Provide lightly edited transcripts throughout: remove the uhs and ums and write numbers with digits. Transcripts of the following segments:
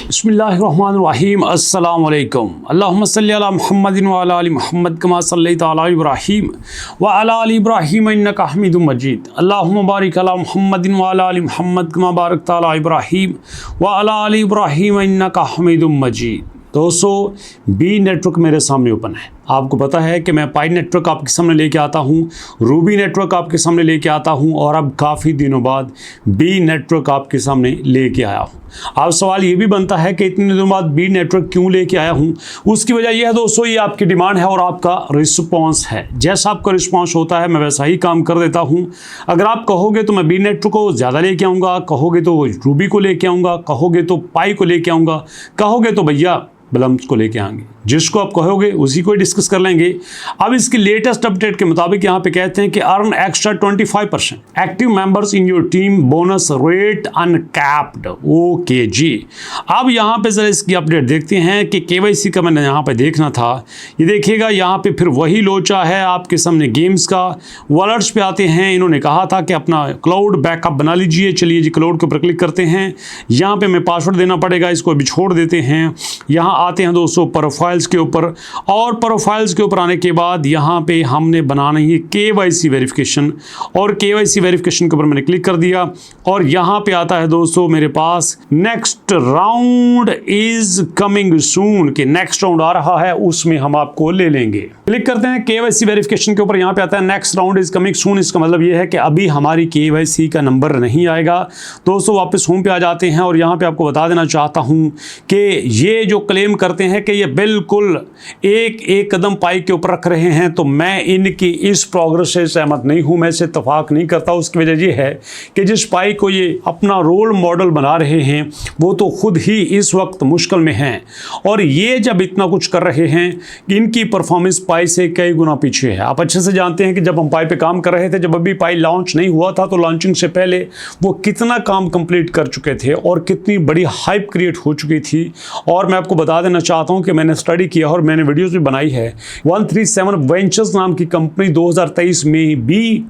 बिस्मिल्लाहिर्रहमानिर्रहीम अस्सलाम वालेकुम अल्लाहुम्मा सल्ली अला मुहम्मदिन व अला आलि मुहम्मद कमा सल्लैता अला इब्राहीम व अला आलि इब्राहीम इन्नका हमीदुम मजीद अल्लाहुम्मा बारिक अला मुहम्मदिन व अला आलि मुहम्मद कमा बारकता अला इब्राहीम व अला आलि इब्राहीम इन्नका हमीदुम मजीद। दोस्तों, बी नेटवर्क मेरे सामने ओपन है। आपको पता है कि मैं पाई नेटवर्क आपके सामने लेके आता हूँ, रूबी नेटवर्क आपके सामने लेके आता हूँ और अब काफ़ी दिनों बाद बी नेटवर्क आपके सामने लेके आया हूँ। अब सवाल ये भी बनता है कि इतने दिनों बाद बी नेटवर्क क्यों लेके आया हूँ। उसकी वजह यह है दोस्तों, ये आपकी डिमांड है और आपका रिस्पॉन्स है। जैसा आपका रिस्पॉन्स होता है मैं वैसा ही काम कर देता हूँ। अगर आप कहोगे तो मैं बी नेटवर्क को ज़्यादा लेके आऊँगा, कहोगे तो रूबी को लेके आऊँगा, कहोगे तो पाई को लेके आऊँगा, कहोगे तो भैया बलम्स को लेके आएंगे। जिसको आप कहोगे उसी को डिस्कस कर लेंगे। अब इसकी लेटेस्ट अपडेट के मुताबिक यहाँ पे कहते हैं कि earn extra 25% active members in your team bonus rate uncapped. Okay जी, अब यहाँ पे जरा इसकी अपडेट देखते हैं कि केवाईसी का मैंने यहाँ पे देखना था। ये देखिएगा यहाँ पे फिर वही लोचा है आपके सामने गेम्स का। वॉलेट्स पे आते हैं, इन्होंने कहा था कि अपना क्लाउड बैकअप बना लीजिए। चलिए जी, क्लाउड के ऊपर क्लिक करते हैं। यहाँ पे मैं पासवर्ड देना पड़ेगा, इसको अभी छोड़ देते हैं। यहाँ आते हैं दोस्तों प्रोफाइल्स के ऊपर, और प्रोफाइल्स के ऊपर आने के बाद यहाँ पे हमने बनाना है केवाईसी वेरिफिकेशन, और केवाईसी वेरिफिकेशन के ऊपर मैंने क्लिक कर दिया और यहाँ पे आता है दोस्तों मेरे पास next round is coming soon, कि नेक्स्ट राउंड आ रहा है, उसमें हम आपको ले लेंगे। क्लिक करते हैं केवाईसी वेरिफिकेशन के ऊपर, यहाँ पे आता है नेक्स्ट राउंड इज कमिंग सून। इसका मतलब ये है कि अभी हमारी केवाईसी का नंबर नहीं आएगा। दोस्तों वापस होम पे आ जाते हैं और यहाँ पे आपको बता देना चाहता हूँ कि ये जो क्लेम करते हैं कि ये बिल्कुल एक कदम पाई के ऊपर रख रहे हैं, तो मैं इनकी इस प्रोग्रेस से सहमत नहीं हूं, मैं इसे इत्तेफाक नहीं करता। उसकी वजह ये है कि जिस पाई को ये अपना रोल मॉडल बना रहे हैं वो तो खुद ही इस वक्त मुश्किल में हैं, और ये जब इतना कुछ कर रहे हैं इनकी परफॉर्मेंस पाई से कई गुना पीछे है। आप अच्छे से जानते हैं कि जब हम पाई पे काम कर रहे थे, जब अभी पाई लॉन्च नहीं हुआ था, तो लॉन्चिंग से पहले वो कितना काम कंप्लीट कर चुके थे और कितनी बड़ी हाइप क्रिएट हो चुकी थी। और मैं आपको बता देना चाहता हूं कि मैंने स्टडी किया और मैंने वीडियोस भी बनाई है। 137 वेंचर्स नाम की कंपनी 2023 में भी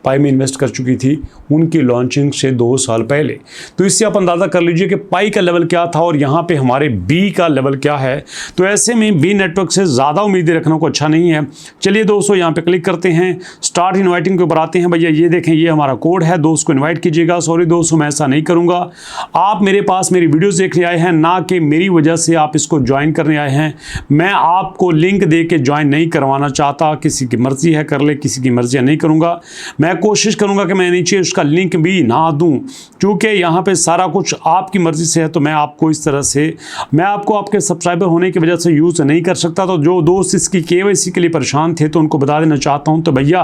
पाई में इन्वेस्ट कर चुकी थी, उनकी लॉन्चिंग से 2 साल पहले। तो इससे आप अंदाज़ा कर लीजिए कि पाई का लेवल क्या था और यहाँ पे हमारे बी का लेवल क्या है। तो ऐसे में बी नेटवर्क से ज़्यादा उम्मीदें रखना को अच्छा नहीं है। चलिए दोस्तों यहाँ पे क्लिक करते हैं, स्टार्ट इन्वाइटिंग के ऊपर आते हैं। भैया ये देखें, ये हमारा कोड है, दोस्त को इन्वाइट कीजिएगा। सॉरी दोस्तों, मैं ऐसा नहीं करूँगा। आप मेरे पास मेरी वीडियोज़ देखने आए हैं, ना कि मेरी वजह से आप इसको ज्वाइन करने आए हैं। मैं आपको लिंक दे के ज्वाइन नहीं करवाना चाहता। किसी की मर्जी है कर ले, किसी की मर्जी नहीं करूँगा। मैं कोशिश करूंगा कि मैं नीचे उसका लिंक भी ना दूं, क्योंकि यहाँ पे सारा कुछ आपकी मर्जी से है। तो मैं आपको इस तरह से, मैं आपको आपके सब्सक्राइबर होने की वजह से यूज़ नहीं कर सकता। तो जो दोस्त इसकी केवाईसी के लिए परेशान थे तो उनको बता देना चाहता हूँ, तो भैया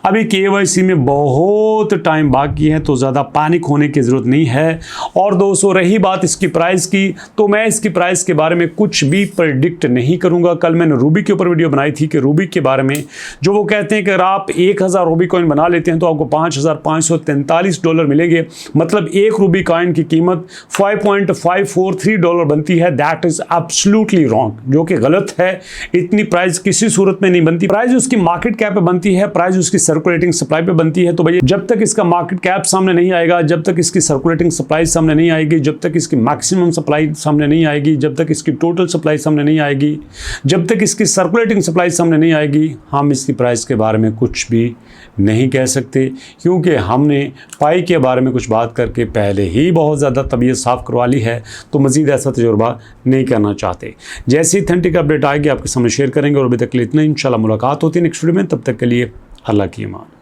अभी केवाईसी में बहुत टाइम बाकी है, तो ज़्यादा पैनिक होने की ज़रूरत नहीं है। और दोस्तों रही बात इसकी प्राइस की, तो मैं इसकी प्राइस के बारे में कुछ भी प्रेडिक्ट नहीं करूँगा। कल मैंने रूबी के ऊपर वीडियो बनाई थी कि रूबी के बारे में जो वो कहते हैं कि अगर आप 1000 रूबी कॉइन बना लेते हैं तो आपको $5,543 मिलेंगे। मतलब एक रूबी कॉइन की कीमत $5.543 बनती है। दैट इज एब्सोल्युटली रॉन्ग, जो कि गलत है। इतनी प्राइस किसी सूरत में नहीं बनती। प्राइस उसकी मार्केट कैप पे बनती है, प्राइस उसकी सर्कुलेटिंग सप्लाई पे बनती है। तो भैया जब तक इसका मार्केट कैप सामने नहीं आएगा, जब तक इसकी सर्कुलेटिंग सप्लाई सामने नहीं आएगी, जब तक इसकी मैक्सिमम सप्लाई सामने नहीं आएगी, जब तक इसकी टोटल सप्लाई सामने नहीं आएगी, जब तक इसकी सर्कुलेटिंग सप्लाई सामने नहीं आएगी, हम इसकी प्राइस के बारे में कुछ भी नहीं कह सकते। क्योंकि हमने पाई के बारे में कुछ बात करके पहले ही बहुत ज़्यादा तबीयत साफ़ करवा ली है, तो मज़ीद ऐसा तजुर्बा नहीं करना चाहते। जैसी ऑथेंटिक अपडेट आएगी आपके सामने शेयर करेंगे। और अभी तक के लिए इतना, इंशाल्लाह मुलाकात होती है नेक्स्ट वीडियो में। तब तक के लिए अल्लाह की अमान।